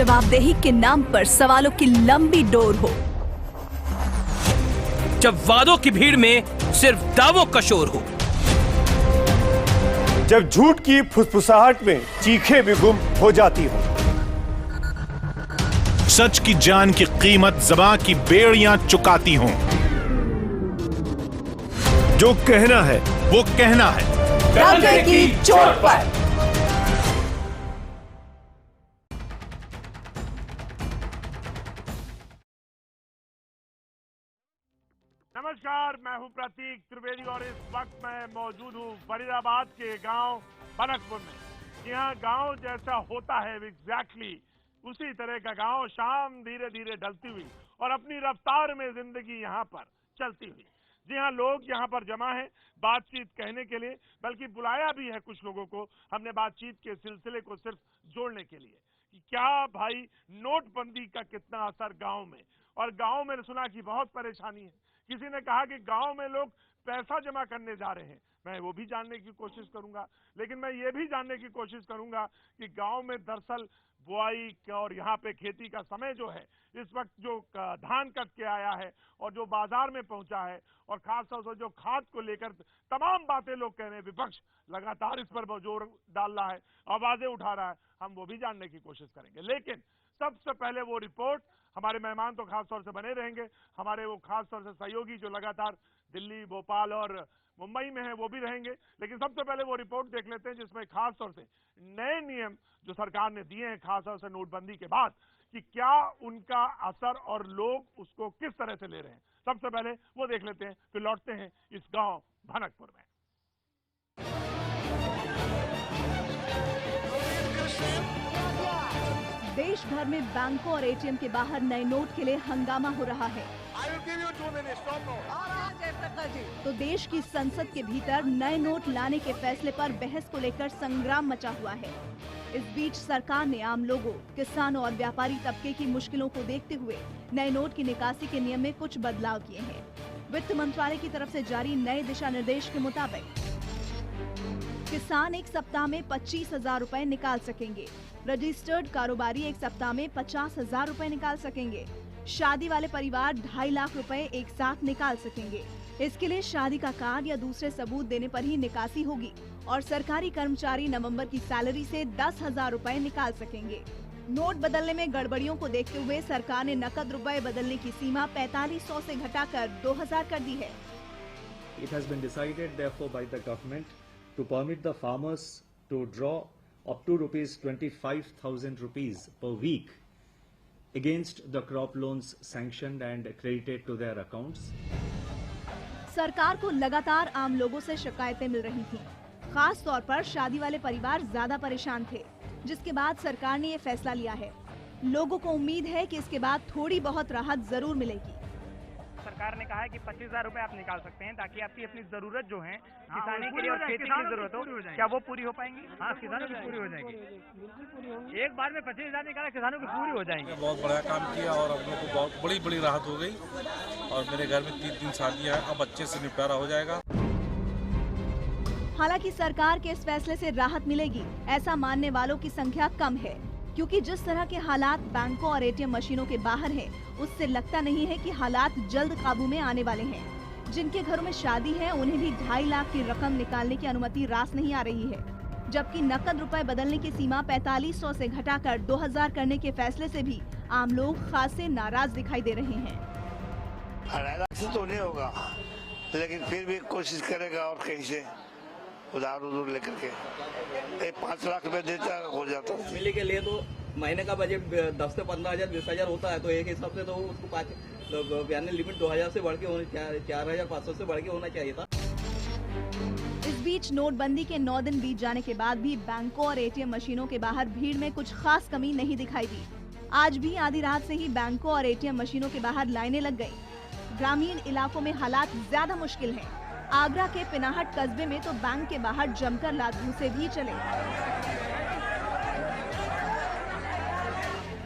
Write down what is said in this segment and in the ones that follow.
जवाबदेही के नाम पर सवालों की लंबी डोर हो, जब वादों की भीड़ में सिर्फ दावों का शोर हो, जब झूठ की फुसफुसाहट में चीखें भी गुम हो जाती हो, सच की जान की कीमत ज़बां की बेड़ियां चुकाती हों। जो कहना है वो कहना है डंके की चोट पर। नमस्कार, मैं हूं प्रतीक त्रिवेदी और इस वक्त मैं मौजूद हूं फरीदाबाद के गांव बनकपुर में। यहाँ गांव जैसा होता है एग्जैक्टली उसी तरह का गांव, शाम धीरे धीरे ढलती हुई और अपनी रफ्तार में जिंदगी यहाँ पर चलती हुई। जी हाँ, लोग यहाँ पर जमा हैं बातचीत कहने के लिए, बल्कि बुलाया भी है कुछ लोगों को हमने बातचीत के सिलसिले को सिर्फ जोड़ने के लिए कि क्या भाई नोटबंदी का कितना असर गांव में। और गांव में सुना कि बहुत परेशानी है। किसी ने कहा कि गांव में लोग पैसा जमा करने जा रहे हैं, मैं वो भी जानने की कोशिश करूंगा। लेकिन मैं ये भी जानने की कोशिश करूंगा कि गांव में दरअसल बुआई और यहाँ पे खेती का समय जो है, इस वक्त जो धान कट के आया है और जो बाजार में पहुंचा है, और खासतौर से जो खाद को लेकर तमाम बातें लोग कह रहे हैं, विपक्ष लगातार इस पर जोर डाल रहा है, आवाजें उठा रहा है, हम वो भी जानने की कोशिश करेंगे। लेकिन सबसे पहले वो रिपोर्ट, हमारे मेहमान तो खासतौर से बने रहेंगे, हमारे वो खासतौर से सहयोगी जो लगातार दिल्ली, भोपाल और मुंबई में है वो भी रहेंगे। लेकिन सबसे पहले वो रिपोर्ट देख लेते हैं जिसमें खासतौर से नए नियम जो सरकार ने दिए हैं खासतौर से नोटबंदी के बाद, कि क्या उनका असर और लोग उसको किस तरह से ले रहे हैं। सबसे पहले वो देख लेते हैं, फिर लौटते हैं इस गांव भनकपुर में। देश भर में बैंकों और एटीएम के बाहर नए नोट के लिए हंगामा हो रहा है। तो देश की संसद के भीतर नए नोट लाने के फैसले पर बहस को लेकर संग्राम मचा हुआ है। इस बीच सरकार ने आम लोगों, किसानों और व्यापारी तबके की मुश्किलों को देखते हुए नए नोट की निकासी के नियम में कुछ बदलाव किए हैं। वित्त मंत्रालय की तरफ से जारी नए दिशा निर्देश के मुताबिक किसान एक सप्ताह में 25,000 रुपए निकाल सकेंगे। रजिस्टर्ड कारोबारी एक सप्ताह में 50,000 रुपए निकाल सकेंगे। शादी वाले परिवार 2.5 लाख रुपए एक साथ निकाल सकेंगे। इसके लिए शादी का कार्ड या दूसरे सबूत देने पर ही निकासी होगी। और सरकारी कर्मचारी नवंबर की सैलरी से 10,000 रुपए निकाल सकेंगे। नोट बदलने में गड़बड़ियों को देखते हुए सरकार ने नकद रुपए बदलने की सीमा 4500 से घटाकर 2,000 कर दी है। It has been decided therefore by the government to permit the farmers to draw up to ₹25,000 per week against the crop loans sanctioned and credited to their accounts. सरकार को लगातार आम लोगों से शिकायतें मिल रही थीं। खास तौर पर शादी वाले परिवार ज्यादा परेशान थे, जिसके बाद सरकार ने ये फैसला लिया है। लोगों को उम्मीद है कि इसके बाद थोड़ी बहुत राहत जरूर मिलेगी। सरकार ने कहा है कि 25,000 रुपए आप निकाल सकते हैं ताकि आपकी अपनी जरूरत जो है किसानी के लिए और खेती की जरूरत हो, क्या वो पूरी हो पाएंगी? हाँ, किसानों की पूरी हो जाएगी। एक बार में 25,000 निकाला, किसानों की पूरी हो जाएंगी। बहुत बड़ा काम किया और हम लोग को बहुत बड़ी बड़ी राहत हो गई। और मेरे घर में 3 शादियां हैं, अब अच्छे से निपटारा हो जाएगा। हालांकि सरकार के इस फैसले से राहत मिलेगी, ऐसा मानने वालों की संख्या कम है, क्योंकि जिस तरह के हालात बैंकों और एटीएम मशीनों के बाहर हैं, उससे लगता नहीं है कि हालात जल्द काबू में आने वाले हैं। जिनके घरों में शादी है उन्हें भी 2.5 लाख की रकम निकालने की अनुमति रास नहीं आ रही है, जबकि नकद रुपए बदलने की सीमा 4500 से घटाकर 2,000 करने के फैसले से भी आम लोग खासे नाराज दिखाई दे रहे हैं। तो नहीं होगा, लेकिन फिर भी कोशिश करेगा और कहीं से उधार लेकर के 5 लाख रुपए देता हो जाता है। मिली के लिए तो महीने का बजट 10 से 15,000 20,000 होता है, तो एक हिसाब से तो उसको यानी लिमिट 2,000 से बढ़ के 4,500 से बढ़ के होना चाहिए था। इस बीच नोटबंदी के 9 दिन बीत जाने के बाद भी बैंकों और एटीएम मशीनों के बाहर भीड़ में कुछ खास कमी नहीं दिखाई दी। आज भी आधी रात से ही बैंकों और एटीएम मशीनों के बाहर लाइनें लग गयी। ग्रामीण इलाकों में हालात ज्यादा मुश्किल हैं। आगरा के पिनाहट कस्बे में तो बैंक के बाहर जमकर लात घूंसे भी चले।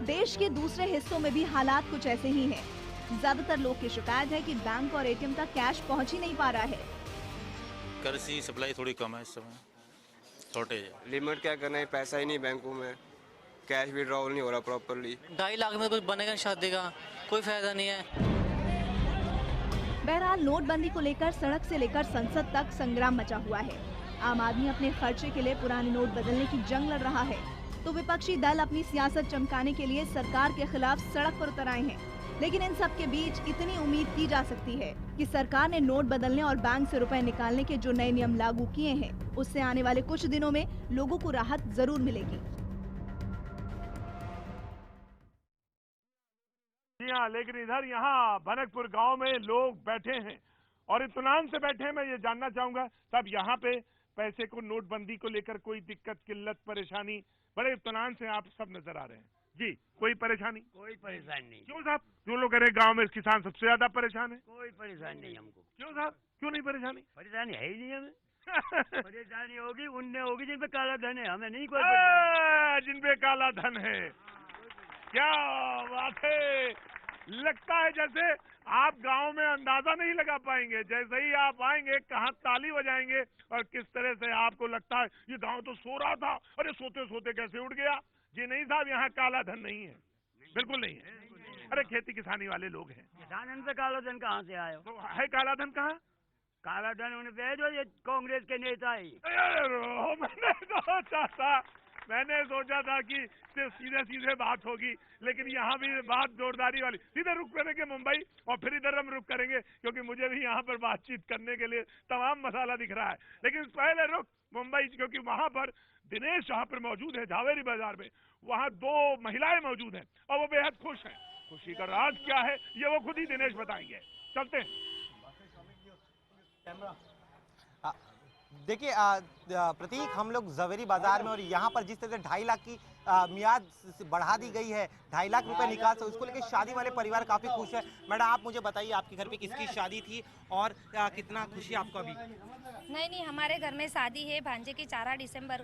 देश के दूसरे हिस्सों में भी हालात कुछ ऐसे ही हैं। ज्यादातर लोग की शिकायत है कि बैंक और एटीएम तक कैश पहुंच ही नहीं पा रहा है। करेंसी सप्लाई थोड़ी कम है, इस समय शॉर्टेज है। लिमिट क्या करना है, पैसा ही नहीं बैंकों में, कैश विड्रॉल नहीं हो रहा प्रॉपरली। 2.5 लाख में कुछ बनेगा शादी का, कोई फायदा नहीं है। बहरहाल नोटबंदी को लेकर सड़क से लेकर संसद तक संग्राम मचा हुआ है। आम आदमी अपने खर्चे के लिए पुराने नोट बदलने की जंग लड़ रहा है, तो विपक्षी दल अपनी सियासत चमकाने के लिए सरकार के खिलाफ सड़क पर उतर आए हैं। लेकिन इन सब के बीच इतनी उम्मीद की जा सकती है कि सरकार ने नोट बदलने और बैंक से रुपए निकालने के जो नए नियम लागू किए हैं, उससे आने वाले कुछ दिनों में लोगों को राहत जरूर मिलेगी। जी हाँ, लेकिन इधर यहाँ भनकपुर गांव में लोग बैठे हैं और इत्मीनान से बैठे हैं। मैं ये जानना चाहूंगा, तब यहाँ पे पैसे को नोटबंदी को लेकर कोई दिक्कत, किल्लत, परेशानी, बड़े इत्मीनान से आप सब नजर आ रहे हैं। जी, कोई परेशानी? कोई परेशानी नहीं। क्यों साहब? जो लोग कह रहे गाँव में किसान सबसे ज्यादा परेशान है। कोई परेशानी नहीं हमको। क्यों साहब, क्यों नहीं परेशानी? परेशानी है ही नहीं हमें। परेशानी होगी उनने होगी जिन पे काला धन है, हमें नहीं कोई। जिन पे काला धन है, क्या बात है। लगता है जैसे आप गांव में अंदाजा नहीं लगा पाएंगे। जैसे ही आप आएंगे, कहाँ ताली बजाएंगे और किस तरह से आपको लगता है ये गांव तो सो रहा था, अरे सोते सोते कैसे उठ गया। जी नहीं साहब, यहाँ काला धन नहीं है, बिल्कुल नहीं है। अरे खेती किसानी वाले लोग हैं। किसान से काला धन कहाँ से आया? तो है काला धन कहाँ? काला धन उन्हें भेजो, ये कांग्रेस के नेता ही। मैंने सोचा था कि सिर्फ सीधे सीधे बात होगी, लेकिन यहाँ भी बात जोरदारी वाली। सीधे रुक करेंगे मुंबई और फिर इधर हम रुक करेंगे, क्योंकि मुझे भी यहाँ पर बातचीत करने के लिए तमाम मसाला दिख रहा है। लेकिन पहले रुक मुंबई, क्योंकि वहाँ पर दिनेश जहाँ पर मौजूद है झावेरी बाजार में, वहाँ 2 महिलाएं मौजूद हैं और वो बेहद खुश हैं। खुशी का राज क्या है ये वो खुद ही दिनेश बताएंगे। चलते हैं। देखिए प्रतीक, हम लोग ज़वेरी बाजार में और यहाँ पर जिस तरह से 2.5 लाख की मियाद बढ़ा दी गई है, 2.5 लाख रुपए निकाल से, उसको लेकर शादी वाले परिवार काफ़ी खुश है। मैडम, आप मुझे बताइए आपके घर पे किसकी शादी थी और कितना खुशी आपको अभी? नहीं, हमारे घर में शादी है भांजे की 4 दिसंबर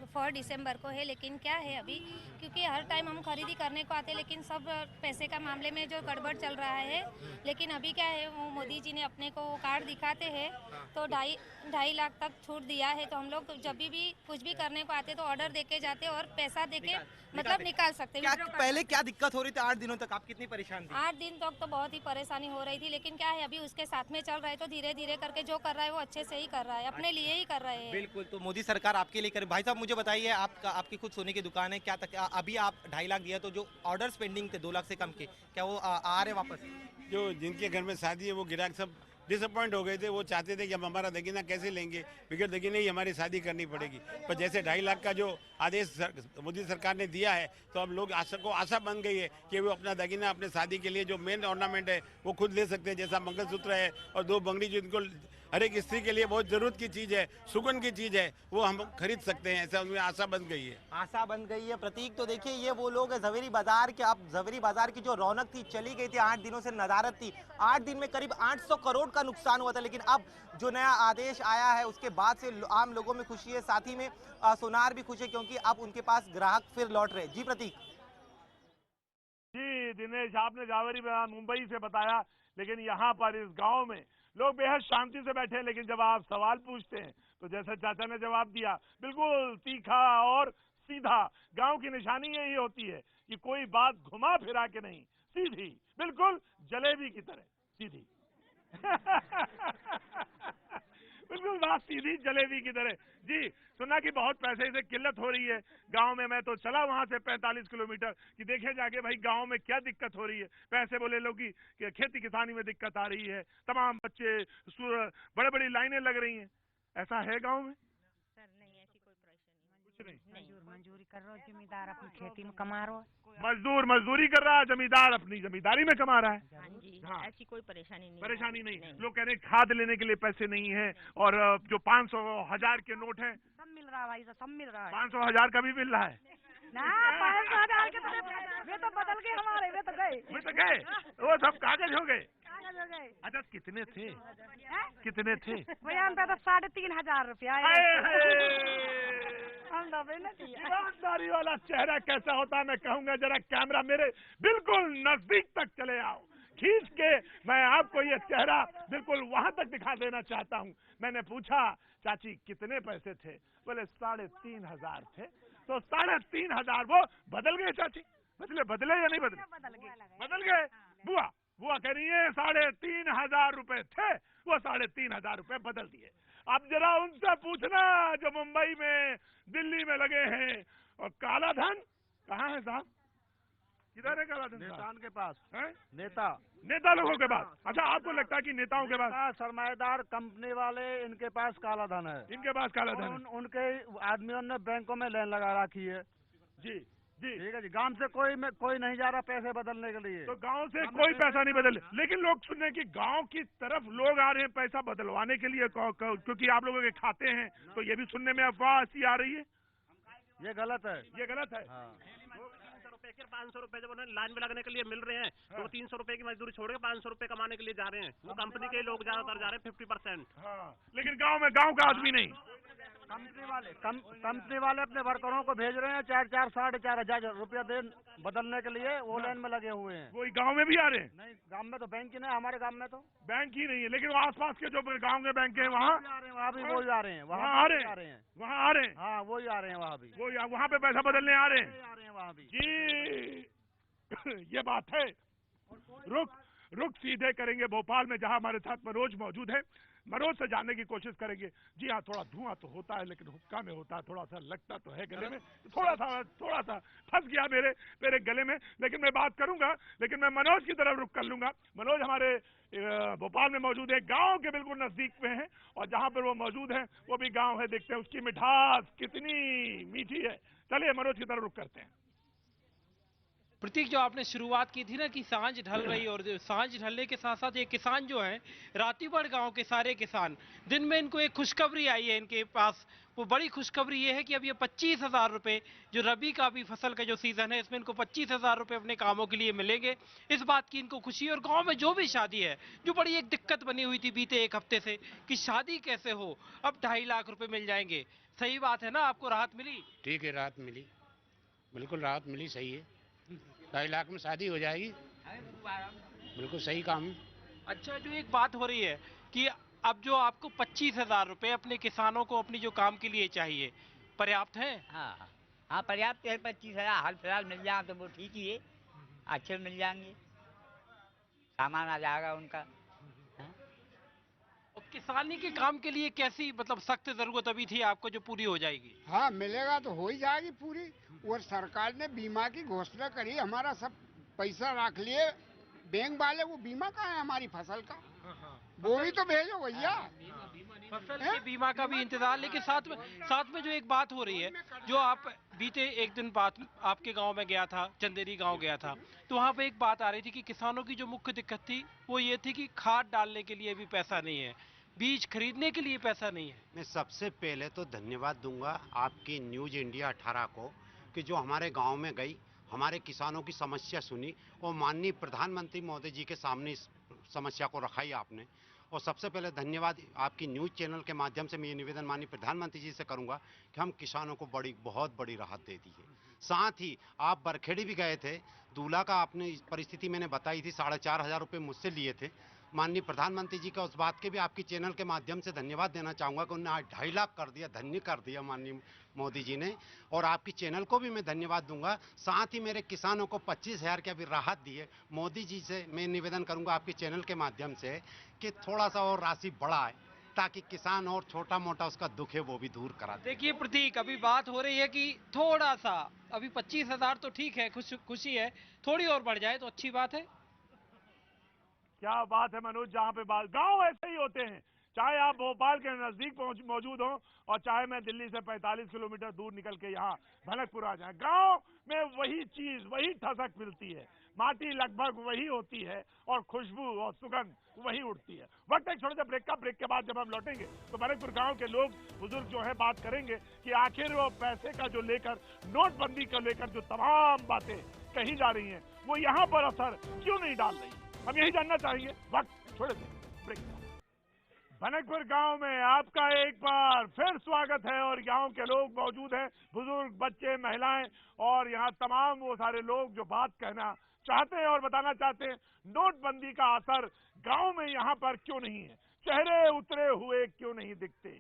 को है। लेकिन क्या है अभी, क्योंकि हर टाइम हम खरीदी करने को आते, लेकिन सब पैसे का मामले में जो गड़बड़ चल रहा है। लेकिन अभी क्या है, वो मोदी जी ने अपने को कार्ड दिखाते हैं तो 2.5 लाख तक छूट दिया है। तो हम लोग जब भी कुछ भी करने को आते तो ऑर्डर देके जाते और पैसा देके मतलब निकाल सकते। पहले क्या दिक्कत हो रही थी 8 दिनों तक? आप कितनी परेशान थी? 8 दिन तक तो बहुत ही परेशानी हो रही थी। लेकिन क्या है, अभी उसके साथ में चल रहा है तो धीरे धीरे करके जो कर रहा है वो अच्छे से ही कर रहा है, अपने लिए ही कर रहे हैं। बिल्कुल, तो मोदी सरकार आपके लिए करे। भाई साहब, मुझे बताइए, आपकी खुद सोने की दुकान है, क्या अभी आप 2.5 लाख दिया, तो जो ऑर्डर्स पेंडिंग थे 2 लाख से कम के, क्या वो आ रहे वापस? जो जिनके घर में शादी है वो ग्राहक सब डिसअपॉइंट हो गए थे। वो चाहते थे कि हम हमारा दगीना कैसे लेंगे, बगैर दगीने ही हमारी शादी करनी पड़ेगी। पर जैसे 2.5 लाख का जो आदेश मोदी सरकार ने दिया है, तो अब लोग आशा बन गई है कि वो अपना दगीना अपने शादी के लिए जो मेन ऑर्नामेंट है वो खुद ले सकते हैं। जैसा मंगलसूत्र है और 2 बंगड़ी, जो इनको हर एक स्त्री के लिए बहुत जरूरत की चीज़ है, सुगंध की चीज़ है, वो हम खरीद सकते हैं। ऐसा उनमें आशा बन गई है। आशा बन गई है। प्रतीक, तो देखिए ये वो लोग हैं ज़वेरी बाजार के। अब ज़वेरी बाजार की जो रौनक थी, चली गई थी, 8 दिनों से नदारत थी। 8 दिन में करीब 800 करोड़ का नुकसान हुआ था। लेकिन अब जो नया आदेश आया है उसके बाद से आम लोगों में खुशी है, साथ ही में सोनार भी खुश है, क्योंकि अब उनके पास ग्राहक फिर लौट रहे। जी प्रतीक। जी दिनेश, आपने झावेरी मुंबई से बताया, लेकिन यहाँ पर इस गांव में लोग बेहद शांति से बैठे हैं। लेकिन जब आप सवाल पूछते हैं तो जैसा चाचा ने जवाब दिया, बिल्कुल तीखा और सीधा। गांव की निशानी यही होती है कि कोई बात घुमा फिरा के नहीं, सीधी, बिल्कुल जलेबी की तरह सीधी। बिल्कुल बात सीधी जलेबी की तरह। जी, सुना कि बहुत पैसे से किल्लत हो रही है गांव में। मैं तो चला वहां से 45 किलोमीटर कि देखे जाके भाई गांव में क्या दिक्कत हो रही है। पैसे बोले लोग कि खेती किसानी में दिक्कत आ रही है, तमाम बच्चे, बड़े बड़ी लाइनें लग रही हैं। ऐसा है गांव में? सर नहीं, ऐसी कोई परेशानी। कुछ नहीं, मजदूरी कर रहा है, जमींदार अपनी खेती में कमा रहा है। मजदूरी कर रहा है, जमींदार अपनी जमींदारी में कमा रहा है। हाँ, ऐसी कोई परेशानी नहीं। परेशानी नहीं। लोग कह रहे हैं खाद लेने के लिए पैसे नहीं है, और जो 500, 1000 के नोट हैं सब मिल रहा है भाई, सब मिल रहा है। 500, 1000 का भी मिल रहा है ना। 500, 1000 के वे तो बदल गए हमारे, वे तो गए, वो सब कागज हो गए। हो गए। अच्छा, कितने थे? कितने थे? बयान पे तो 3500 रुपया। ईमानदारी वाला चेहरा कैसा होता है मैं कहूंगा। जरा कैमरा मेरे बिल्कुल नजदीक तक चले आओ, खींच के मैं आपको ये चेहरा बिल्कुल वहां तक दिखा देना चाहता हूं। मैंने पूछा, चाची कितने पैसे थे? बोले 3500 थे। तो 3,500 वो बदल गए चाची, बदले या नहीं बदले? बदल गए। बुआ कह रही है 3,500 रुपए थे, वो 3,500 रुपए बदल दिए। अब जरा उनसे पूछना जो मुंबई में, दिल्ली में लगे हैं, और काला धन कहाँ है साहब? किधर है काला धन? नेताओं के पास है? नेता लोगों के पास। अच्छा, आपको लगता है कि नेताओं के पास, सरमाएदार कंपनी वाले, इनके पास काला धन है, इनके पास काला धन। उनके आदमियों ने बैंकों में लाइन लगा रखी है। जी ठीक है जी। गांव से कोई नहीं जा रहा पैसे बदलने के लिए। तो गांव से कोई पैसा नहीं बदल, लेकिन लोग सुन रहे हैं कि गांव की तरफ लोग आ रहे हैं पैसा बदलवाने के लिए, क्योंकि आप लोगों के खाते हैं। तो ये भी सुनने में अफवाह ऐसी आ रही है। ये गलत है, ये गलत है। 500 रुपए जब उन्हें लाइन में लगने के लिए मिल रहे हैं, तो 300 रुपए की मजदूरी छोड़ के 500 रुपए कमाने के लिए जा रहे हैं। वो कंपनी के लोग ज्यादातर जा रहे हैं 50%। लेकिन गांव का आदमी नहीं। कंपनी वाले अपने वर्करों को भेज रहे हैं 4,500 रुपया दे बदलने के लिए, वो लाइन में लगे हुए हैं। वही गांव में भी आ रहे हैं? नहीं, गांव में तो बैंक ही नहीं, हमारे गांव में तो बैंक ही नहीं है, लेकिन आसपास के जो गांव के बैंक है वहाँ भी वही आ रहे हैं, वहाँ आ रहे हैं। हाँ, वही आ रहे हैं, वहाँ भी वहाँ पे पैसा बदलने आ रहे हैं वहाँ भी। जी ये बात है। रुक सीधे करेंगे भोपाल में, जहाँ हमारे साथ मनोज मौजूद है। मनोज से जानने की कोशिश करेंगे। जी हाँ, थोड़ा धुआं तो होता है, लेकिन हुक्का में होता है, थोड़ा सा लगता तो है गले में, थोड़ा सा फंस गया मेरे गले में, लेकिन मैं बात करूंगा। लेकिन मैं मनोज की तरफ रुक कर लूंगा। मनोज हमारे भोपाल में मौजूद है, गांव के बिल्कुल नजदीक में है, और जहां पर वो मौजूद है वो भी गांव है। देखते हैं उसकी मिठास कितनी मीठी है। चलिए मनोज की तरफ रुक करते हैं। प्रतीक, जो आपने शुरुआत की थी ना कि सांझ ढल रही, और सांझ ढलने के साथ साथ ये किसान जो हैं, रातीबड़ गांव के सारे किसान, दिन में इनको एक खुशखबरी आई है इनके पास। वो बड़ी खुशखबरी ये है कि अब ये 25,000 रुपए, जो रबी का भी फसल का जो सीजन है, इसमें इनको 25,000 रुपए अपने कामों के लिए मिलेंगे। इस बात की इनको खुशी है। और गांव में जो भी शादी है, जो बड़ी एक दिक्कत बनी हुई थी बीते एक हफ्ते से कि शादी कैसे हो, अब 2.5 लाख रुपए मिल जाएंगे। सही बात है ना? आपको राहत मिली? ठीक है, राहत मिली, बिल्कुल राहत मिली। सही है, 2.5 लाख में शादी हो जाएगी, बिल्कुल सही काम है। अच्छा, जो एक बात हो रही है कि अब जो आपको 25,000 रुपए अपने किसानों को अपनी जो काम के लिए चाहिए, पर्याप्त है? हाँ, पर्याप्त है। 25,000 हाल फिलहाल मिल जाए तो वो ठीक ही है, अच्छे मिल जाएंगे, सामान आ जाएगा उनका। और किसानी के काम के लिए कैसी, मतलब सख्त जरूरत अभी थी आपको, जो पूरी हो जाएगी? हाँ, मिलेगा तो हो ही जाएगी पूरी। और सरकार ने बीमा की घोषणा करी, हमारा सब पैसा रख लिए बैंक वाले। वो बीमा कहाँ है हमारी फसल का? वो भी तो भेजो भैया। फसल के बीमा का भी इंतजार। लेकिन साथ में जो एक बात हो रही है, जो आप बीते एक दिन बाद आपके गांव में गया था, चंदेरी गांव गया था, तो वहां पे एक बात आ रही थी कि किसानों की जो मुख्य दिक्कत थी वो ये थी कि खाद डालने के लिए भी पैसा नहीं है, बीज खरीदने के लिए पैसा नहीं है। मैं सबसे पहले तो धन्यवाद दूंगा आपकी न्यूज इंडिया 18 को, कि जो हमारे गांव में गई, हमारे किसानों की समस्या सुनी, और माननीय प्रधानमंत्री महोदय जी के सामने इस समस्या को रखाई आपने। और सबसे पहले धन्यवाद आपकी न्यूज चैनल के माध्यम से मैं ये निवेदन माननीय प्रधानमंत्री जी से करूंगा कि हम किसानों को बहुत बड़ी राहत दे दी है। साथ ही आप बरखेड़ी भी गए थे, दूल्हा का आपने परिस्थिति मैंने बताई थी, 4,500 रुपये मुझसे लिए थे। माननीय प्रधानमंत्री जी का उस बात के भी आपकी चैनल के माध्यम से धन्यवाद देना चाहूँगा कि उन्होंने आज 2.5 लाख कर दिया, धन्य कर दिया माननीय मोदी जी ने। और आपकी चैनल को भी मैं धन्यवाद दूंगा। साथ ही मेरे किसानों को 25,000 की अभी राहत दी है। मोदी जी से मैं निवेदन करूंगा आपके चैनल के माध्यम से कि थोड़ा सा और राशि बढ़ाए, ताकि किसान और छोटा मोटा उसका दुख है वो भी दूर करा दे। देखिए प्रतीक, अभी बात हो रही है कि थोड़ा सा, अभी 25,000 तो ठीक है, खुशी है, थोड़ी और बढ़ जाए तो अच्छी बात है। क्या बात है मनोज, जहाँ पे बात, गांव ऐसे ही होते हैं, चाहे आप भोपाल के नजदीक मौजूद हो और चाहे मैं दिल्ली से 45 किलोमीटर दूर निकल के यहाँ भनकपुर आ जाए, गांव में वही चीज, वही ठसक मिलती है, माटी लगभग वही होती है और खुशबू और सुगंध वही उड़ती है। वक्त एक छोटे से ब्रेक का, ब्रेक के बाद जब हम लौटेंगे तो भनकपुर गांव के लोग, बुजुर्ग जो है, बात करेंगे कि आखिर वो पैसे का जो लेकर, नोटबंदी को लेकर जो तमाम बातें कही जा रही हैं, वो यहाँ पर असर क्यों नहीं डाल रही, हम यही जानना चाहेंगे। वक्त छोटे से ब्रेक। भनकपुर गांव में आपका एक बार फिर स्वागत है और गांव के लोग मौजूद हैं, बुजुर्ग, बच्चे, महिलाएं और यहाँ तमाम वो सारे लोग जो बात कहना चाहते हैं और बताना चाहते हैं, नोटबंदी का असर गांव में यहाँ पर क्यों नहीं है, चेहरे उतरे हुए क्यों नहीं दिखते।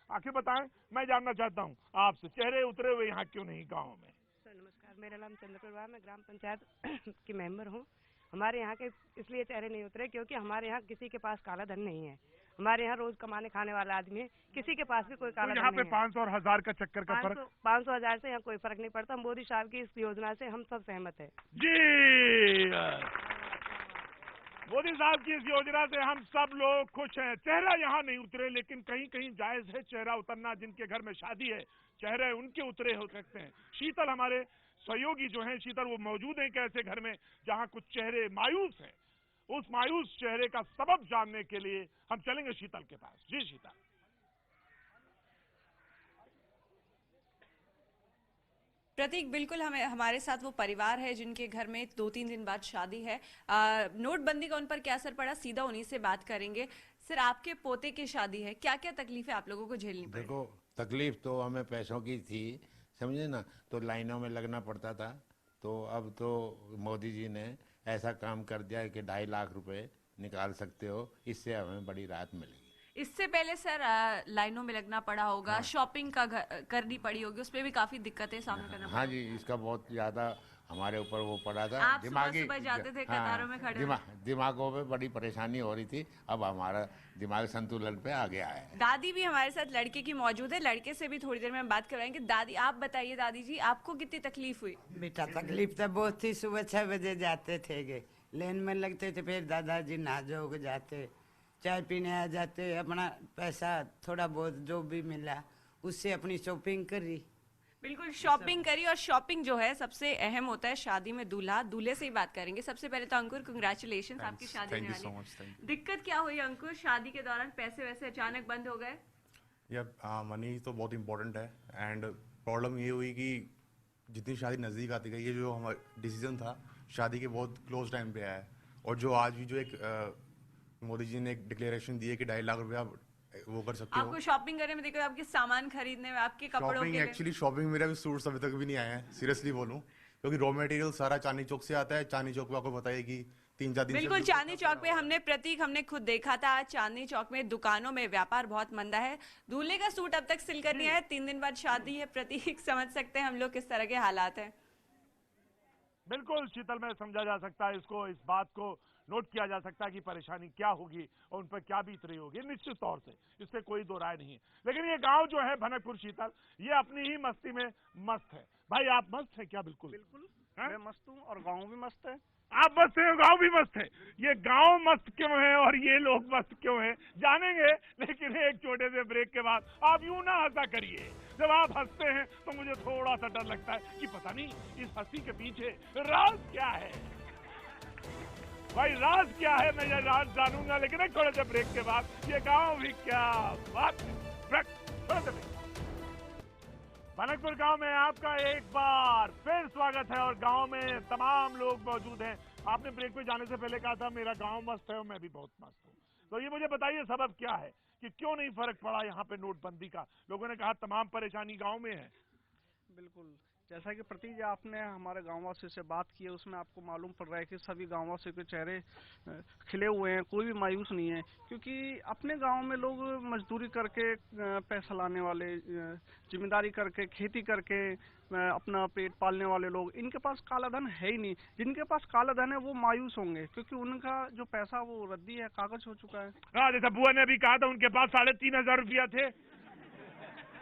आखिर बताएं, मैं जानना चाहता हूँ आपसे, चेहरे उतरे हुए यहाँ क्यों नहीं गाँव में? सर नमस्कार, मेरा नाम चंद्रप्रभा, मैं ग्राम पंचायत की मेंबर हूँ। हमारे यहाँ के इसलिए चेहरे नहीं उतरे क्योंकि हमारे यहाँ किसी के पास काला धन नहीं है। हमारे यहाँ रोज कमाने खाने वाला आदमी है, किसी के पास भी कोई काला धन नहीं है। यहाँ पे 500 और 1000 का चक्कर का फर्क, 500 1000 से यहाँ कोई फर्क नहीं पड़ता। मोदी साहब की इस योजना से हम सब सहमत है जी। मोदी साहब की इस योजना से हम सब लोग खुश हैं। चेहरा यहाँ नहीं उतरे, लेकिन कहीं कहीं जायज है चेहरा उतरना। जिनके घर में शादी है, चेहरे उनके उतरे हो सकते हैं। शीतल हमारे सहयोगी जो हैं, शीतल वो मौजूद हैं एक ऐसे घर में जहाँ कुछ चेहरे मायूस हैं। उस मायूस चेहरे का सबब जानने के लिए हम चलेंगे शीतल के पास। जी शीतल। प्रतीक, बिल्कुल हमारे साथ वो परिवार है जिनके घर में 2-3 दिन बाद शादी है। नोटबंदी का उन पर क्या असर पड़ा, सीधा उन्हीं से बात करेंगे। सर, आपके पोते की शादी है, क्या क्या तकलीफें आप लोगों को झेलनी पड़ी? देखो, तकलीफ तो हमें पैसों की थी, समझे ना, तो लाइनों में लगना पड़ता था। तो अब तो मोदी जी ने ऐसा काम कर दिया कि 2.5 लाख रुपए निकाल सकते हो, इससे हमें बड़ी राहत मिलेगी। इससे पहले सर लाइनों में लगना पड़ा होगा, हाँ। शॉपिंग करनी पड़ी होगी, उसमें भी काफी दिक्कतें सामना करना पड़ा। हाँ जी, इसका बहुत ज्यादा हमारे ऊपर वो पड़ा था। आप सुबह जाते थे कतारों में खड़े, दिमागों में बड़ी परेशानी हो रही थी। अब हमारा दिमाग संतुलन पे आ गया है। दादी भी हमारे साथ लड़के की मौजूद है, लड़के से भी थोड़ी देर में हम बात करवाएंगे। दादी, आप बताइए, दादी जी आपको कितनी तकलीफ हुई? बेटा तकलीफ तो बहुत थी। सुबह 6 बजे जाते थे, लेन में लगते थे, फिर दादाजी नहा धो के जाते, चाय पीने आ जाते, अपना पैसा थोड़ा बहुत जो भी मिला उससे अपनी शॉपिंग करी। बिल्कुल, शॉपिंग करी। और शॉपिंग जो है सबसे अहम होता है शादी में। दूल्हे से ही बात करेंगे। सबसे पहले तो अंकुर, कंग्रेचुलेशन, आपकी शादी होने वाली है। दिक्कत क्या हुई अंकुर शादी के दौरान? पैसे वैसे अचानक बंद हो गए? मनी तो बहुत इम्पोर्टेंट है। एंड प्रॉब्लम ये हुई कि जितनी शादी नज़दीक आती गई, ये जो हमारा डिसीजन था शादी के बहुत क्लोज टाइम पे आया है। और जो आज भी जो एक मोदी जी ने एक डिक्लेरेशन दी है कि 2.5 लाख रुपया वो कर सकते हो। आपको शॉपिंग करने में दिक्कत, आपके सामान खरीदने में, आपके कपड़ों के लिए? एक्चुअली शॉपिंग मेरा भी सूट्स अभी तक भी नहीं आया है, सीरियसली बोलूं, क्योंकि रॉ मटेरियल सारा चांदनी चौक से आता है। चांदनी चौक पे आपको पता है कि 3-4 दिन बिल्कुल चांदनी चौक पे हमने खुद देखा था। चांदनी चौक में दुकानों में व्यापार बहुत मंदा है। दूल्हे का सूट अब तक सिल कर नहीं आया, 3 दिन बाद शादी है। प्रतीक, समझ सकते हैं हम लोग किस तरह के हालात हैं। बिल्कुल शीतल, में समझा जा सकता है इसको, इस बात को नोट किया जा सकता है कि परेशानी क्या होगी और उन पर क्या बीत रही होगी। निश्चित तौर से इस पे कोई दो राय नहीं है। लेकिन ये गांव जो है भनकपुर शीतल, ये अपनी ही मस्ती में मस्त है। भाई आप मस्त है क्या? बिल्कुल बिल्कुल, मैं मस्त हूँ और गांव भी मस्त है। आप मस्त है, गांव भी मस्त है। ये गांव मस्त क्यों है और ये लोग मस्त क्यों है जानेंगे, लेकिन एक छोटे से ब्रेक के बाद। आप यूं ना हंसा करिए, जब आप हंसते हैं तो मुझे थोड़ा सा डर लगता है कि पता नहीं इस हंसी के पीछे राज क्या है। भाई राज क्या है, मैं ये राज जानूंगा, लेकिन एक थोड़े से ब्रेक के बाद। ये गांव भी क्या बात है। थोड़े से ब्रेक। भनकपुर गांव में आपका एक बार फिर स्वागत है और गांव में तमाम लोग मौजूद हैं। आपने ब्रेक पे जाने से पहले कहा था मेरा गांव मस्त है और मैं भी बहुत मस्त हूँ। तो ये मुझे बताइए सबब क्या है कि क्यों नहीं फर्क पड़ा यहाँ पे नोटबंदी का? लोगों ने कहा तमाम परेशानी गांव में है। बिल्कुल, जैसा कि प्रतीक आपने हमारे गांववासी से बात की है, उसमें आपको मालूम पड़ रहा है कि सभी गांववासियों के चेहरे खिले हुए हैं, कोई भी मायूस नहीं है। क्योंकि अपने गांव में लोग मजदूरी करके पैसा लाने वाले, जिम्मेदारी करके, खेती करके अपना पेट पालने वाले लोग, इनके पास काला धन है ही नहीं। जिनके पास काला धन है वो मायूस होंगे क्योंकि उनका जो पैसा वो रद्दी है, कागज हो चुका है। हाँ, जैसा बुआ ने अभी कहा था उनके पास 3,500 रुपया थे,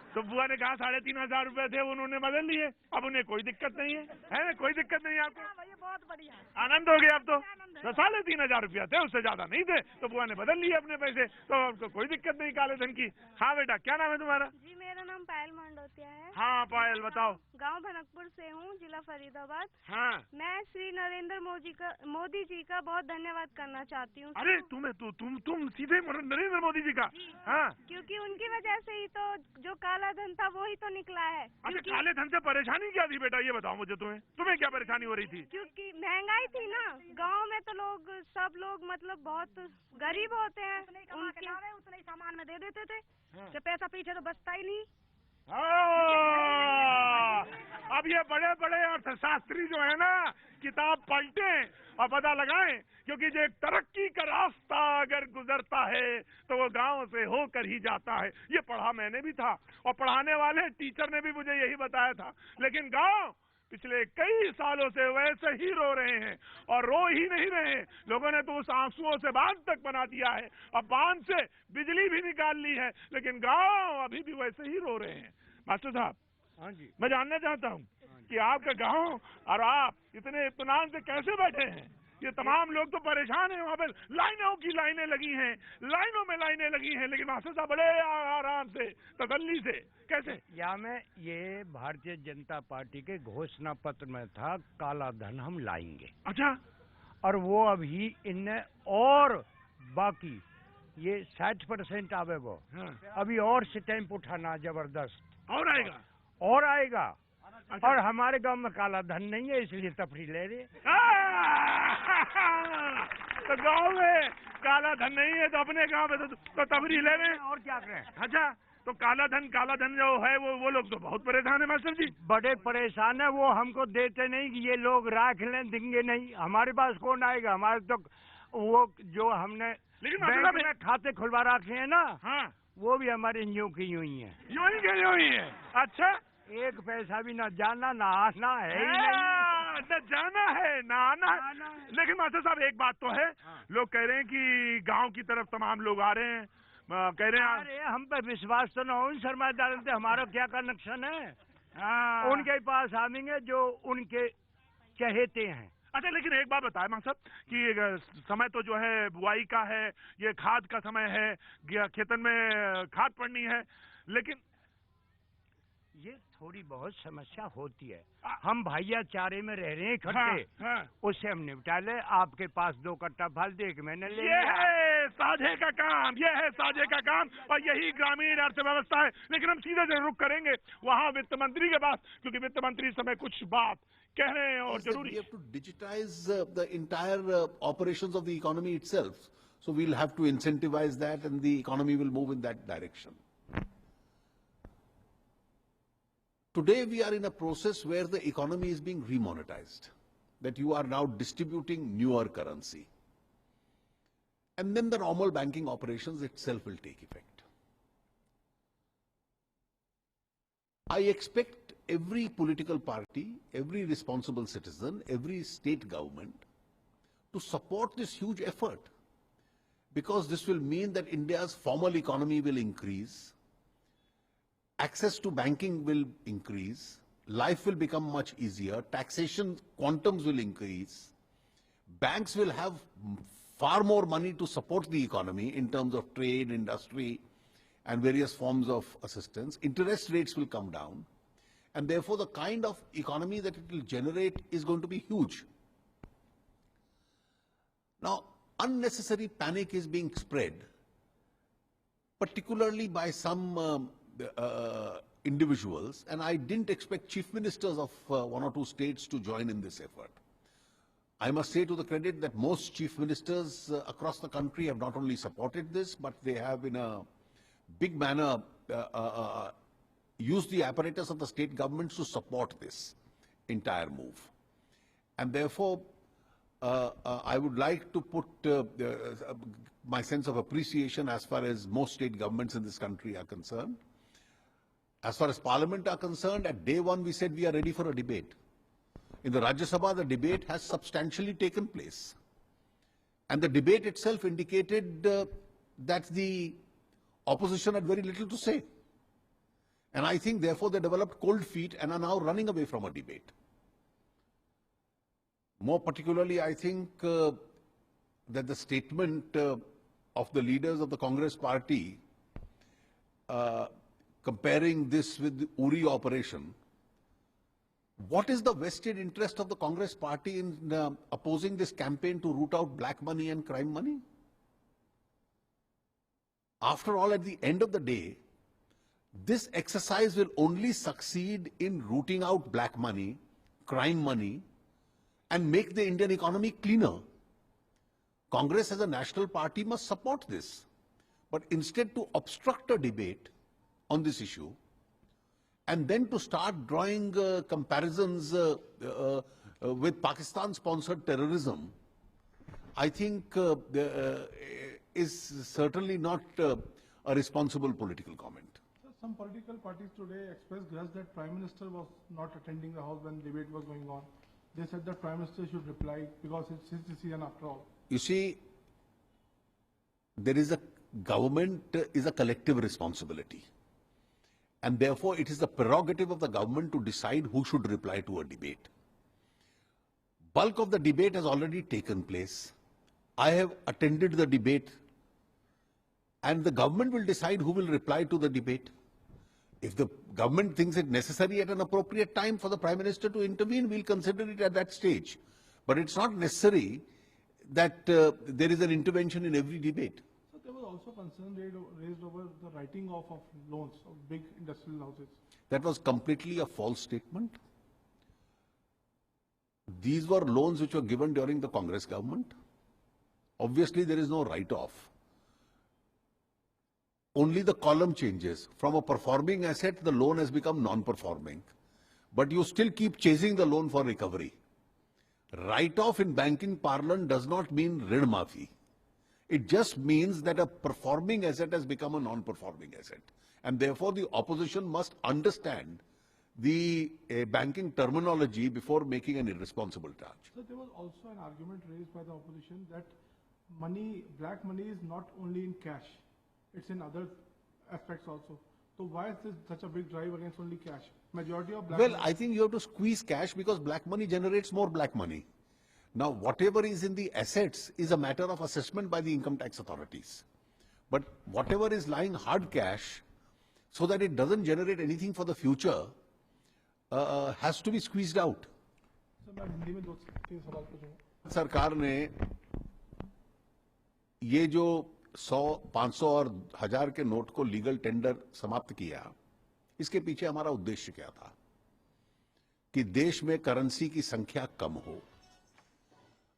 तो बुआ ने कहा 3,500 रुपए थे, उन्होंने बदल लिए। अब उन्हें कोई दिक्कत नहीं है ना? कोई दिक्कत नहीं है आपको? बहुत बढ़िया, आनंद हो गया। अब तो 3,500 रुपया थे, उससे ज्यादा नहीं थे, तो बुआ ने बदल लिए अपने पैसे, तो आपको कोई दिक्कत नहीं काले धन की। हाँ बेटा, क्या नाम है तुम्हारा? जी मेरा नाम पायल मंडोतिया है। हाँ पायल, बताओ। गांव भनकपुर से हूँ, जिला फरीदाबाद। हाँ, मैं श्री नरेंद्र मोदी जी का बहुत धन्यवाद करना चाहती हूँ। अरे तुम सीधे नरेंद्र मोदी जी का? हाँ, क्योंकि उनकी वजह से ही तो जो काला धन था वो ही तो निकला है। अच्छा, काले धन से परेशानी क्या थी बेटा, ये बताओ मुझे। तुम्हें क्या परेशानी हो रही थी? क्योंकि महंगाई थी ना गांव में, तो सब लोग मतलब बहुत गरीब होते हैं, उनके उतने सामान में दे देते थे, तो पैसा पीछे तो बचता ही नहीं। अब ये बड़े बड़े अर्थशास्त्री जो है ना, किताब पलटें और पता लगाएं, क्योंकि जो एक तरक्की का रास्ता अगर गुजरता है तो वो गांव से होकर ही जाता है। ये पढ़ा मैंने भी था और पढ़ाने वाले टीचर ने भी मुझे यही बताया था। लेकिन गांव पिछले कई सालों से वैसे ही रो रहे हैं, और रो ही नहीं रहे, लोगों ने तो उस आंसुओं से बांध तक बना दिया है। अब बांध से बिजली भी निकाल ली है, लेकिन गांव अभी भी वैसे ही रो रहे हैं। मास्टर साहब, हाँ जी, मैं जानना चाहता हूँ कि आपका गांव और आप इतने इत्मीनान से कैसे बैठे हैं? ये तमाम लोग तो परेशान हैं, वहाँ पे लाइनों की लाइनें लगी हैं, लाइनों में लाइनें लगी हैं, लेकिन मास्टर साहब बड़े आराम से, तसल्ली से, कैसे? या में ये भारतीय जनता पार्टी के घोषणा पत्र में था, काला धन हम लाएंगे। अच्छा, और वो अभी इनने और बाकी ये 60% आवे वो, अभी और स्टैंप उठाना जबरदस्त और आएगा, और आएगा। अच्छा। और हमारे गांव में काला धन नहीं है, इसलिए तफरी ले रहे। तो गांव में काला धन नहीं है तो अपने गांव में तो तफरी ले रहे हैं, और क्या करें? अच्छा, तो काला धन जो है वो लोग तो बहुत परेशान है मास्टर जी। बड़े परेशान है, वो हमको देते नहीं कि ये लोग राख लें, देंगे नहीं। हमारे पास कौन आएगा? हमारे तो वो जो हमने बैंक में खाते खुलवा रखे हैं ना, हाँ, वो भी हमारे यूं की यूं ही है। यूं ही है। अच्छा, एक पैसा भी ना जाना ना आना है ही नहीं। न जाना है ना आना है। लेकिन मास्टर साहब एक बात तो है, लोग कह रहे हैं कि गांव की तरफ तमाम लोग आ रहे हैं, कह रहे हैं। अरे हम पे विश्वास तो ना हो इन सरमादारों से, हमारा क्या कनेक्शन है? उनके पास आएंगे जो उनके चहेते हैं। अच्छा, लेकिन एक बात बताए मां साहब कि समय तो जो है बुआई का है, ये खाद का समय है, खेतन में खाद पड़नी है, लेकिन ये थोड़ी बहुत समस्या होती है। हम भाईचारे में रह रहे हैं इकट्ठे, उससे हम निपटा ले। आपके पास 2 कट्टा फल दे के मैंने ले ये है साझे का काम, ये है साझे का काम, और यही ग्रामीण अर्थव्यवस्था है। लेकिन हम सीधे से रुक करेंगे वहाँ वित्त मंत्री के पास, क्योंकि वित्त मंत्री समय कुछ बात कह रहे हैं और जरूरी। We have to digitize the entire operations of the economy itself. So we'll have to incentivize that, and the economy will move in that direction. Today we are in a process where the economy is being remonetized, that you are now distributing newer currency. And then the normal banking operations itself will take effect. I expect every political party, every responsible citizen, every state government to support this huge effort, because this will mean that India's formal economy will increase, access to banking will increase, life will become much easier, taxation quantums will increase, banks will have far more money to support the economy in terms of trade, industry, and various forms of assistance. Interest rates will come down, and therefore the kind of economy that it will generate is going to be huge. Now, unnecessary panic is being spread, particularly by some individuals, and I didn't expect chief ministers of 1 or 2 states to join in this effort. I must say to the credit that most chief ministers across the country have not only supported this, but they have in a big manner used the apparatus of the state governments to support this entire move. And therefore, I would like to put my sense of appreciation as far as most state governments in this country are concerned. As far as Parliament are concerned, at day one we said we are ready for a debate. In the Rajya Sabha, the debate has substantially taken place. And the debate itself indicated that the opposition had very little to say. And I think, therefore, they developed cold feet and are now running away from a debate. More particularly, I think that the statement of the leaders of the Congress party comparing this with the Uri operation, what is the vested interest of the Congress party in opposing this campaign to root out black money and crime money? After all, at the end of the day, this exercise will only succeed in rooting out black money, crime money, and make the Indian economy cleaner. Congress as a national party must support this. But instead, to obstruct a debate on this issue, And then to start drawing comparisons with Pakistan-sponsored terrorism, I think is certainly not a responsible political comment. Some political parties today expressed grudge that Prime Minister was not attending the House when debate was going on. They said that Prime Minister should reply because it's his decision after all. You see, there is a government is a collective responsibility. And therefore, it is the prerogative of the government to decide who should reply to a debate. Bulk of the debate has already taken place. I have attended the debate, and the government will decide who will reply to the debate. If the government thinks it necessary at an appropriate time for the Prime Minister to intervene, we'll consider it at that stage. But it's not necessary that there is an intervention in every debate. So there was also concern raised over the writing off of loans of big industrial houses. That was completely a false statement. These were loans which were given during the Congress government. Obviously, there is no write-off. Only the column changes. From a performing asset, the loan has become non-performing. But you still keep chasing the loan for recovery. Write-off in banking parlance does not mean rid maafi. It just means that a performing asset has become a non-performing asset. And therefore, the opposition must understand the banking terminology before making an irresponsible charge. So there was also an argument raised by the opposition that money, black money is not only in cash, it's in other aspects also. So why is this such a big drive against only cash? Majority of black money. I think you have to squeeze cash because black money generates more black money. Now, whatever is in the assets is a matter of assessment by the income tax authorities. But whatever is lying hard cash, so that it doesn't generate anything for the future, has to be squeezed out. सरकार ने ये जो 100, 500 और 1000 के note को legal tender समाप्त किया, इसके पीछे हमारा उद्देश्य क्या था? कि देश में करेंसी की संख्या कम हो,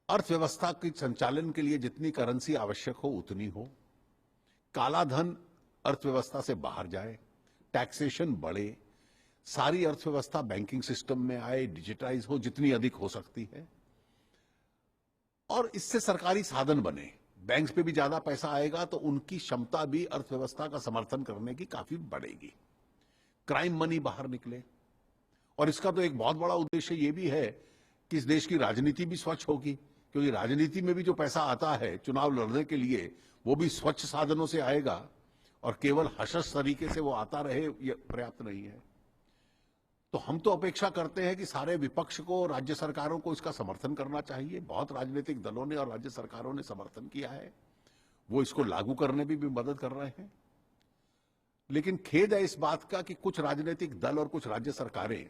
अर्थव्यवस्था के संचालन के लिए जितनी करेंसी आवश्यक हो उतनी हो, काला धन अर्थव्यवस्था से बाहर जाए, टैक्सेशन बढ़े, सारी अर्थव्यवस्था बैंकिंग सिस्टम में आए, डिजिटाइज हो जितनी अधिक हो सकती है, और इससे सरकारी साधन बने। बैंक्स पे भी ज्यादा पैसा आएगा तो उनकी क्षमता भी अर्थव्यवस्था का समर्थन करने की काफी बढ़ेगी। क्राइम मनी बाहर निकले, और इसका तो एक बहुत बड़ा उद्देश्य ये भी है कि इस देश की राजनीति भी स्वच्छ होगी, क्योंकि राजनीति में भी जो पैसा आता है चुनाव लड़ने के लिए वो भी स्वच्छ साधनों से आएगा, और केवल हशस तरीके से वो आता रहे ये पर्याप्त नहीं है। तो हम तो अपेक्षा करते हैं कि सारे विपक्ष को, राज्य सरकारों को इसका समर्थन करना चाहिए। बहुत राजनीतिक दलों ने और राज्य सरकारों ने समर्थन किया है, वो इसको लागू करने में भी मदद कर रहे हैं। लेकिन खेद है इस बात का कि कुछ राजनीतिक दल और कुछ राज्य सरकारें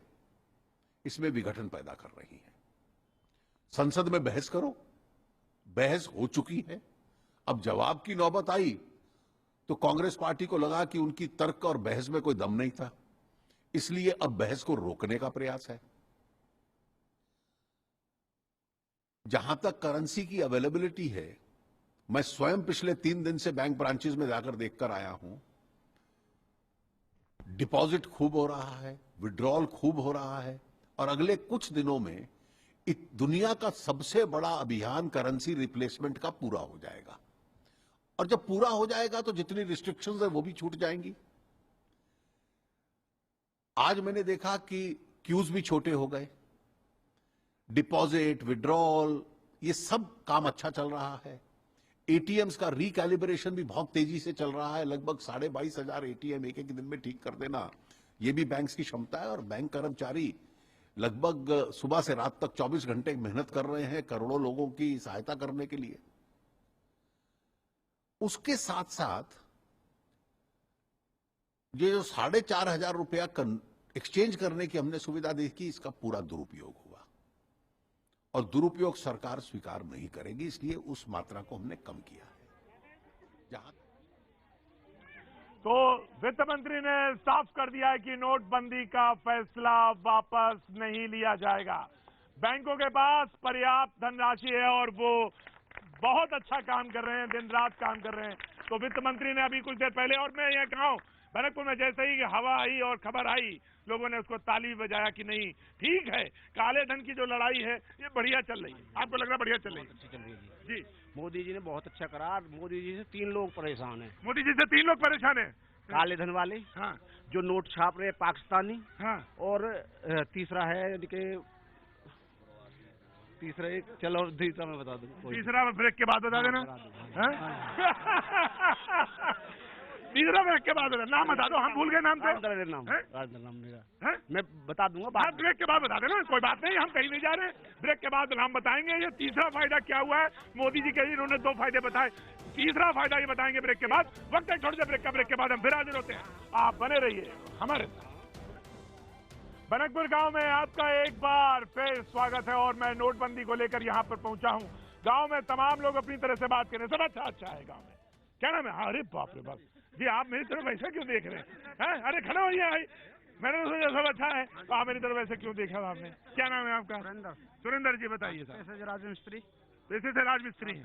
इसमें विघटन पैदा कर रही हैं। संसद में बहस करो, बहस हो चुकी है, अब जवाब की नौबत आई तो कांग्रेस पार्टी को लगा कि उनकी तर्क और बहस में कोई दम नहीं था, इसलिए अब बहस को रोकने का प्रयास है। जहां तक करेंसी की अवेलेबिलिटी है, मैं स्वयं पिछले 3 दिन से बैंक ब्रांचेस में जाकर देखकर आया हूं। डिपॉजिट खूब हो रहा है, विड्रॉल खूब हो रहा है, और अगले कुछ दिनों में दुनिया का सबसे बड़ा अभियान करेंसी रिप्लेसमेंट का पूरा हो जाएगा। और जब पूरा हो जाएगा तो जितनी रिस्ट्रिक्शंस है वो भी छूट जाएंगी। आज मैंने देखा कि क्यूज भी छोटे हो गए, डिपॉजिट, विड्रॉल, ये सब काम अच्छा चल रहा है। एटीएम्स का रिकैलिब्रेशन भी बहुत तेजी से चल रहा है। लगभग 22,500 एटीएम एक दिन में ठीक कर देना, ये भी बैंक्स की क्षमता है। और बैंक कर्मचारी लगभग सुबह से रात तक 24 घंटे मेहनत कर रहे हैं करोड़ों लोगों की सहायता करने के लिए। उसके साथ साथ ये जो 4,500 रुपया एक्सचेंज करने की हमने सुविधा देखी, इसका पूरा दुरुपयोग हुआ, और दुरुपयोग सरकार स्वीकार नहीं करेगी, इसलिए उस मात्रा को हमने कम किया है। जहां तो वित्त मंत्री ने साफ कर दिया है कि नोटबंदी का फैसला वापस नहीं लिया जाएगा। बैंकों के पास पर्याप्त धनराशि है और वो बहुत अच्छा काम कर रहे हैं, दिन रात काम कर रहे हैं। तो वित्त मंत्री ने अभी कुछ देर पहले, और मैं ये कहूं भरतपुर में जैसे ही हवा आई और खबर आई, लोगों ने उसको ताली बजाया कि नहीं ठीक है, काले धन की जो लड़ाई है ये बढ़िया चल रही है। आपको लग रहा बढ़िया चल रही है? जी, मोदी जी ने बहुत अच्छा करा। मोदी जी से 3 लोग परेशान हैं। मोदी जी से 3 लोग परेशान हैं। काले धन वाले, हाँ, जो नोट छाप रहे पाकिस्तानी, हाँ, और तीसरा है कि तीसरा एक, चलो तीसरा मैं बता दूं। तीसरा ब्रेक के बाद बता देना। तीसरा ब्रेक के बाद नाम बता दो, हम भूल गए नाम से। नाम मेरा मैं बता दूंगा बाद ब्रेक के बाद बता देना, कोई बात नहीं, हम कहीं नहीं जा रहे, ब्रेक के बाद नाम बताएंगे। ये तीसरा फायदा क्या हुआ है मोदी जी के, इन्होंने 2 फायदे बताए, तीसरा फायदा ये बताएंगे ब्रेक के बाद। वक्त है थोड़ी देर ब्रेक का, ब्रेक के बाद हम फिर हाजिर होते हैं। आप बने रहिए हमारे साथ। बनकपुर गांव में आपका एक बार फिर स्वागत है और मैं नोटबंदी को लेकर यहां पर पहुंचा हूं। गांव में तमाम लोग अपनी तरह से बात करें, सब अच्छा है गांव में। क्या नाम है? अरे बाप रे बाप जी, आप मेरी तरफ ऐसा क्यों देख रहे हैं? अरे खड़े होइए भाई, मैंने तो सोचा सब अच्छा है, तो आप मेरी तरफ ऐसे क्यों देखा आपने? क्या नाम है आपका? सुरेंद्र जी, बताइए सर। राजमिस्त्री, वैसे से राजमिस्त्री हैं?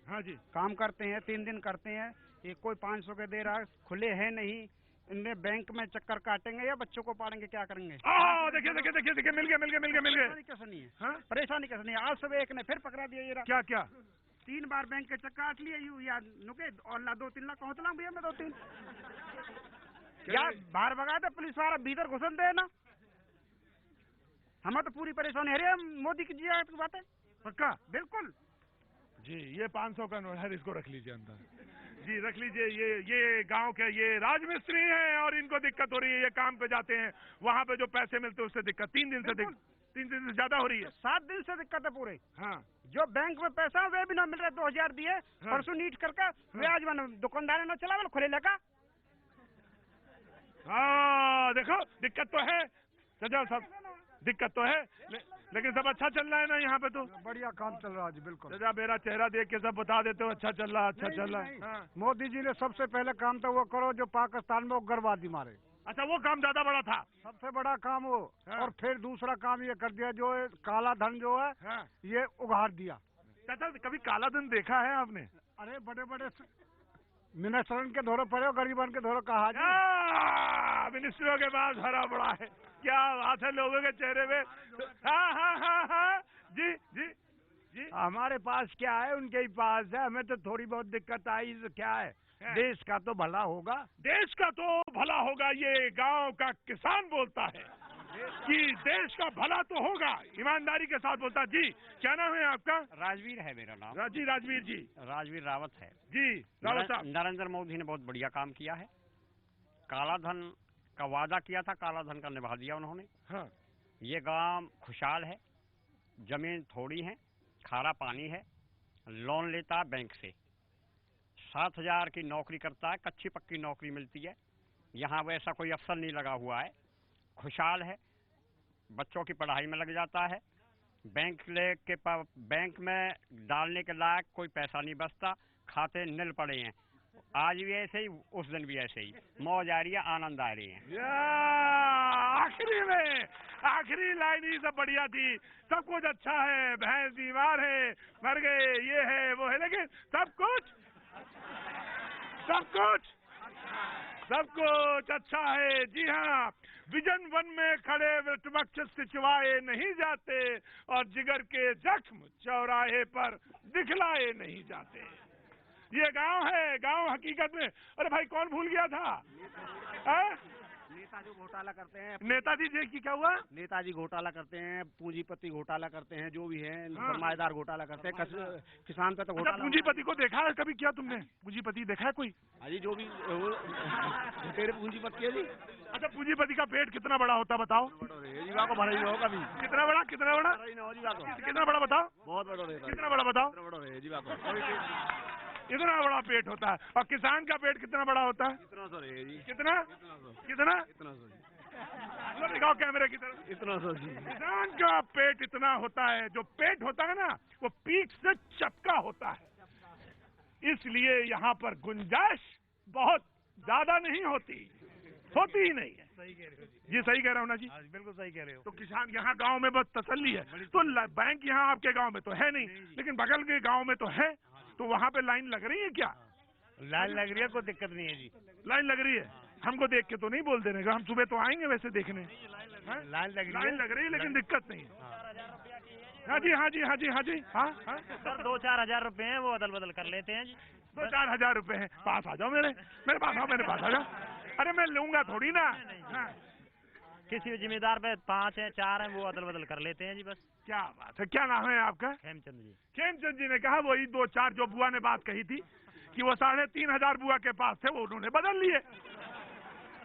हाँ जी। काम करते हैं, 3 दिन करते हैं, ये कोई 500 के दे रहा है, खुले है नहीं, इनने बैंक में चक्कर काटेंगे या बच्चों को पालेंगे, क्या करेंगे? देखिए देखिए देखिए देखिए, मिल गए। कैसे नहीं है? परेशानी कैसे नहीं है? आज सुबह एक ने फिर पकड़ा दिया। ये क्या क्या? 3 बार बैंक के चक्कर काट लिए यूं या नुके, और 2-3 लाख पहुंचना भैया मैं 2-3 यार बाहर भगा दे पुलिस वाला, भीतर घुसन दे ना। हमें तो पूरी परेशानी है मोदी की जी बात है। पक्का? बिल्कुल जी। ये 500 का नोट है, इसको रख लीजिए अंदर जी, रख लीजिए। ये गांव के ये राजमिस्त्री हैं और इनको दिक्कत हो रही है, ये काम पे जाते हैं, वहाँ पे जो पैसे मिलते हैं उससे दिक्कत 3 दिन से ज्यादा हो रही है। 7 दिन से दिक्कत है पूरे। हाँ, जो बैंक में पैसा वे भी ना मिल रहे, 2000 दिए परसों नीट करके, वे आज मैंने दुकानदार न चला खुले लगा। हाँ देखो, दिक्कत तो है सजा सब, दिक्कत तो है, लेकिन सब अच्छा चल रहा है ना यहाँ पे? तो बढ़िया काम चल रहा है जी, बिल्कुल। सजा मेरा चेहरा देख के सब बता देते हो अच्छा चल रहा है। हाँ। मोदी जी ने सबसे पहले काम तो वो करो जो पाकिस्तान में उग्रवादी मारे। अच्छा, वो काम ज्यादा बड़ा था? सबसे बड़ा काम वो। हाँ। और फिर दूसरा काम ये कर दिया, जो काला धन जो है, हाँ, ये उगाड़ दिया। चाचा, कभी काला धन देखा है आपने? अरे बड़े बड़े मिनिस्टरन के धोरो पड़े, गरीबन के धोरो कहा। मिनिस्टरों के पास भरा पड़ा है, क्या बात है, लोगों के चेहरे पे। हाँ, जी जी जी। हमारे पास क्या है, उनके ही पास है। हमें तो थोड़ी बहुत दिक्कत आई, तो क्या है, देश का तो भला होगा। देश का तो भला होगा, ये गांव का किसान बोलता है कि देश का भला तो होगा, ईमानदारी के साथ बोलता। जी, क्या नाम है आपका? राजवीर है मेरा नाम। राजवीर जी। राजवीर रावत है जी। रावत साहब, नरेंद्र मोदी ने बहुत बढ़िया काम किया है। काला धन का वादा किया था, काला धन का निभा दिया उन्होंने। हाँ। ये गांव खुशहाल है, जमीन थोड़ी है, खारा पानी है, लोन लेता है बैंक से, 7,000 की नौकरी करता है, कच्ची पक्की नौकरी मिलती है। यहाँ वैसा कोई अफसर नहीं लगा हुआ है, खुशहाल है, बच्चों की पढ़ाई में लग जाता है, बैंक में डालने के लायक कोई पैसा नहीं बचता, खाते नील पड़े हैं। आज भी ऐसे ही, उस दिन भी ऐसे ही, मौज आ रही है, आनंद आ रही है। आखिरी में आखिरी लाइन ही सब बढ़िया थी, सब कुछ अच्छा है, भैंस बीमार है, मर गए, ये है वो है, लेकिन सब कुछ अच्छा है। जी हाँ, विजन 1 में खड़े विपक्ष सिचवाए नहीं जाते और जिगर के जख्म चौराहे पर दिखलाए नहीं जाते। ये गांव है, गांव हकीकत में। अरे भाई, कौन भूल गया था? नेता जो घोटाला करते हैं, नेताजी जी की क्या हुआ? नेताजी घोटाला करते हैं, पूंजीपति घोटाला करते हैं, जो भी है सरमाएदार घोटाला करते हैं, किसान पे तो घोटाला। पूंजीपति को देखा है कभी? क्या तुमने पूंजीपति देखा है कोई? अजी जो भी तेरे पूंजीपति है जी। अच्छा, पूंजीपति का पेट कितना बड़ा होता बताओ? को भरा ही होगा अभी। कितना बड़ा? कितना बड़ा बताओ? बहुत बड़ा। कितना बड़ा बताओ? इतना बड़ा पेट होता है। और किसान का पेट कितना बड़ा होता है? कितना दिखाओ कैमरे की तरफ। इतना किसान का पेट इतना होता है, जो पेट होता है ना, वो पीठ से चपका होता है, इसलिए यहाँ पर गुंजाइश बहुत ज्यादा नहीं होती ही नहीं है। सही कह रहे हो जी, सही कह रहा हूँ ना जी? बिल्कुल सही कह रहे हो। तो किसान यहाँ गांव में बस तसल्ली है, तो बैंक यहाँ आपके गांव में तो है नहीं, लेकिन बगल के गांव में तो है। तो वहाँ पे लाइन लग रही है क्या? लाइन लग रही है, कोई दिक्कत नहीं है जी। लाइन लग रही है। हमको देख के तो नहीं बोल देने का, हम सुबह तो आएंगे वैसे देखने। लाइन लग रही है लेकिन दिक्कत नहीं है। हाँ जी हाँ जी हाँ जी हाँ जी हाँ हाँ सर 2-4 हजार रुपए हैं, वो अदल बदल कर लेते हैं जी। 2-4 हजार रुपए हैं, पास आ जाओ मेरे पास आओ, मेरे पास आ जाओ। अरे मैं लूंगा थोड़ी ना। हाँ। किसी जिम्मेदार पे 5 हैं 4 हैं, वो अदल बदल कर लेते हैं जी बस। क्या बात है, क्या नाम है आपका? खेमचंद जी। खेमचंद जी ने कहा वही 2-4 जो बुआ ने बात कही थी कि वो 3,500 बुआ के पास थे, वो उन्होंने बदल लिए।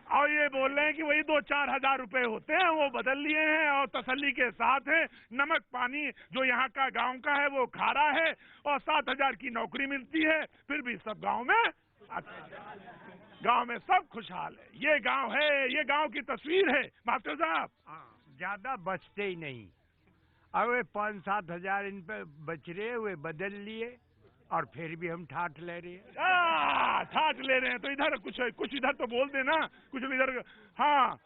और ये बोल रहे हैं कि वही 2-4 हजार रुपए होते हैं, वो बदल लिए हैं और तसल्ली के साथ है। नमक पानी जो यहाँ का गांव का है वो खारा है और 7,000 की नौकरी मिलती है, फिर भी सब गांव में सब खुशहाल है। ये गांव है, ये गांव की तस्वीर है मास्टर साहब। ज्यादा बचते ही नहीं। अब 5-7 हजार इन पे बच रहे हुए बदल लिए और फिर भी हम ठाठ ले रहे हैं। ठाठ ले रहे हैं तो इधर कुछ इधर तो बोल देना, कुछ इधर। हाँ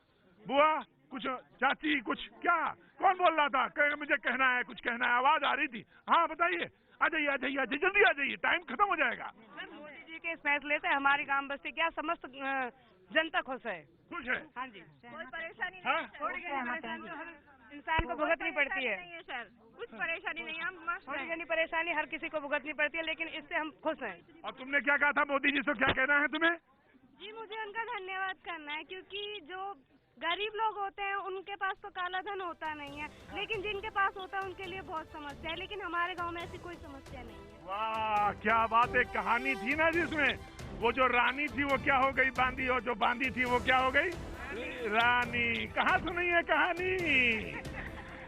बुआ कुछ, चाची कुछ, क्या कौन बोल रहा था? मुझे कहना है, कुछ कहना है, आवाज आ रही थी। हाँ बताइए, आ जाइए जल्दी आ जाइए, टाइम खत्म हो जाएगा। मोदी जी के इस फैसले से हमारी ग्राम बस्ती क्या समस्त जनता खुश है। खुश है? हाँ जी, कोई परेशानी हाँ? नहीं, इंसान को भुगतनी पड़ती है। सर कुछ परेशानी नहीं, हम मस्त थोड़ी घनी परेशानी हर किसी को भुगतनी पड़ती है, लेकिन इससे हम खुश हैं। और तुमने क्या कहा था मोदी जी से, क्या कहना है तुम्हें? जी मुझे उनका धन्यवाद करना है, क्योंकि जो गरीब लोग होते हैं उनके पास तो काला धन होता नहीं है, लेकिन जिनके पास होता है उनके लिए बहुत समस्या है, लेकिन हमारे गांव में ऐसी कोई समस्या नहीं है। वाह क्या बात है। कहानी थी ना जिसमें वो जो रानी थी वो क्या हो गई बांदी, और जो बांदी थी वो क्या हो गई रानी। कहाँ सुनी है कहानी?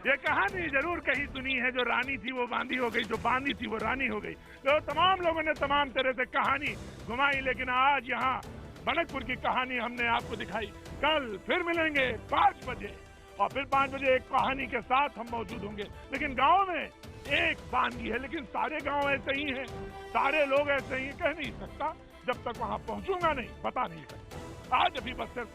ये कहानी जरूर कहीं सुनी है। जो रानी थी वो बांदी हो गई, जो बांदी थी वो रानी हो गई। तो तमाम लोगों ने तमाम तरह से कहानी घुमाई, लेकिन आज यहाँ बनकपुर की कहानी हमने आपको दिखाई। कल फिर मिलेंगे 5 बजे और फिर 5 बजे एक कहानी के साथ हम मौजूद होंगे। लेकिन गांव में एक बानगी है, लेकिन सारे गांव ऐसे ही हैं, सारे लोग ऐसे ही, कह नहीं सकता। जब तक वहां पहुंचूंगा नहीं, बता नहीं सकता। आज अभी बस सिर्फ